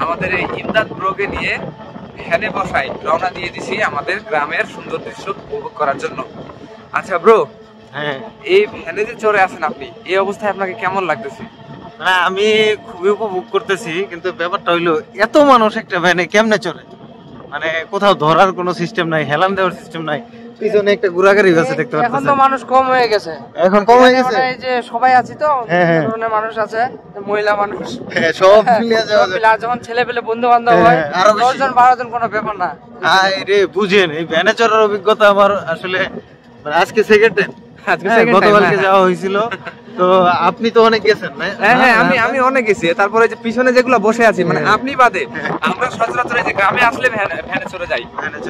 আমাদের এই ইমদাদ ব্রোকে নিয়ে ভ্যানে বসাই রওনা দিয়ে দিছি আমাদের গ্রামের সুন্দর দৃশ্য উপভোগ করার জন্য। আচ্ছা ব্রো, হ্যাঁ, এই ভ্যানে যে চড়ে আছেন আপনি, এই অবস্থায় আপনাকে কেমন লাগতেছে? না আমি খুবই উপভোগ করতেছি, কিন্তু ব্যাপারটা হইলো এত মানুষ একটা ভ্যানে কেমনে চলে, মানে কোথাও ধরার কোনো সিস্টেম নাই, হেলান দেওয়ার সিস্টেম নাই। পিছনে একটা ঘোরাগাড়ি আছে দেখতে পাচ্ছেন। এখন তো মানুষ কম হয়ে গেছে, এখন কম হয়ে গেছে, এই যে সবাই আছি তো, ধরনের মানুষ আছে, মহিলা মানুষ, হ্যাঁ সব মিলিয়ে যাওয়া যায়। আর যখন ছেলে পেলে বন্ধু বান্ধব হয়, আরো বেশি। 10 জন 12 জন কোনো ব্যাপার না। রে বুঝেন, এই ভ্যানে চড়ার অভিজ্ঞতা আমার আসলে মানে আজকে সেকেন্ড টাইম। গতকালকে যাওয়া হয়েছিল, তো আপনি তো অনেক গেছেন না? হ্যাঁ, আমি অনেক গেছি। তারপরে যে পিছনে যেগুলো বসে আছি, মানে আপনি বাদে আমরা সচরাচর এই যে গ্রামে আসলে ভ্যানে চড়ে যাই।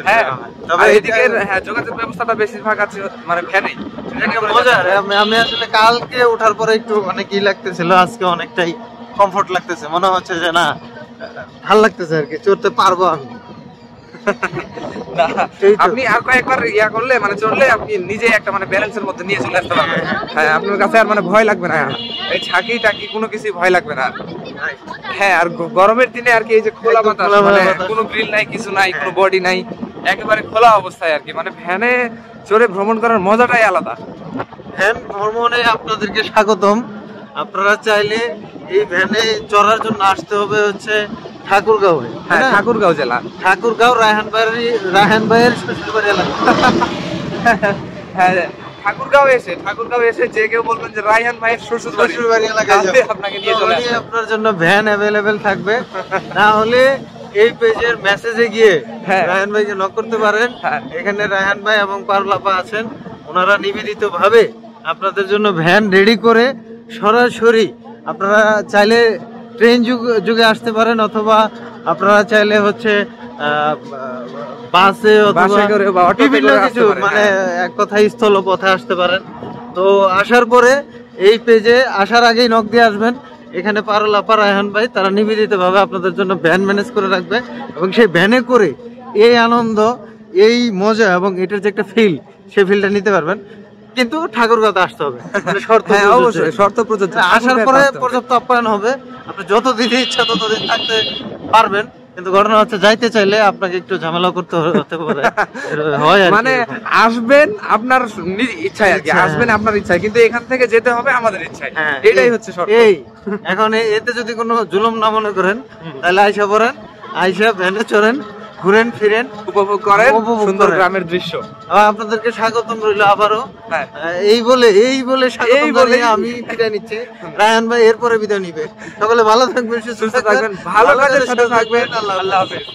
হ্যাঁ, তবে এদিকে যোগাযোগ ব্যবস্থাটা বেশিরভাগ আছে মানে ভ্যানেই। মজার। আমি আসলে কালকে ওঠার পরে একটু অনেক ই লাগতেছিল, আজকে অনেকটাই কমফোর্ট লাগতেছে, মনে হচ্ছে যে না ভালো লাগতেছে আর কি, চড়তে পারবো আমি। আপনি আর কয়েকবার করলে মানে চললে আপনি নিজে একটা মানে ব্যালেন্সের মধ্যে নিয়ে চলে আসতে পারবেন। হ্যাঁ, আপনার কাছে আর মানে ভয় লাগবে না, এই ছাকি টাকি কোনো কিছুই ভয় লাগবে না। হ্যাঁ, আর গরমের দিনে আর কি এই যে খোলা বাতাস, মানে কোনো গ্রিল নাই, কিছু নাই, কোনো বডি নাই, একেবারে খোলা অবস্থায় আর কি, মানে ভ্যানে চড়ে ভ্রমণ করার মজাটাই আলাদা। ভ্যান ভ্রমণে আপনাদেরকে স্বাগতম। আপনারা চাইলে এই ভ্যানে চড়ার জন্য আসতে হবে হচ্ছে ঠাকুরগাঁও। হ্যাঁ, ঠাকুরগাঁও জেলা, ঠাকুরগাঁও রায়হান ভাইয়ের শ্বশুরবাড়ি এলাকা। হ্যাঁ, ঠাকুরগাঁও এসে যে কেউ বলবেন যে রায়হান ভাইয়ের শ্বশুরবাড়ি এলাকায় আপনাকে নিয়ে চলে আসবে। আপনার জন্য ভ্যান অ্যাভেলেবেল থাকবে, না হলে এই পেজের মেসেজে গিয়ে রায়হান ভাইকে নক করতে পারেন। এখানে রায়হান ভাই এবং পারুলাপা আছেন, ওনারা নিবেদিত ভাবে আপনাদের জন্য ভ্যান রেডি করে সরাসরি আপনারা চাইলে ট্রেন যুগে আসতে পারেন, অথবা আপনারা চাইলে হচ্ছে বাসে অথবা বিভিন্ন কিছু, মানে এক কথায় স্থলপথে আসতে পারেন। তো আসার পরে এই পেজে আসার আগেই নক দিয়ে আসবেন। এখানে পারুলাপা, রায়হান ভাই তারা নিবেদিত ভাবে আপনাদের জন্য ভ্যান ম্যানেজ করে রাখবে, এবং সেই ভ্যানে করে এই আনন্দ, এই মজা এবং এটার যে একটা ফিল, সেই ফিলটা নিতে পারবেন। কিন্তু ঠাকুরগাঁওতে আসতে হবে, মানে শর্ত প্রযোজ্য। আসার পরে পর্যাপ্ত আপ্যায়ন হবে, আপনি যতদিন ইচ্ছা ততদিন থাকতে পারবেন। কিন্তু ঘটনা হচ্ছে যাইতে চাইলে আপনাকে একটু ঝামেলা করতে হতে পারে, হয় মানে আসবেন আপনার ইচ্ছায় আর কি, আসবেন আপনার ইচ্ছায়, কিন্তু এখান থেকে যেতে হবে আমাদের ইচ্ছায়, এটাই হচ্ছে শর্ত। এই এখন এতে যদি কোনো জুলুম না মনে করেন, তাহলে আইসা পড়েন, আইসা ভ্যানে চড়েন, ঘুরেন ফিরেন, উপভোগ করেন সুন্দর গ্রামের দৃশ্য। আপনাদেরকে স্বাগতম রইল আবারও। এই বলে আমি বিদায় নিচ্ছি। রায়হান ভাই এরপরে বিদায় নিবে। সকলে ভালো থাকবেন, সুস্থ থাকবেন, ভালো কাজের সাথে থাকবেন। আল্লাহ হাফেজ।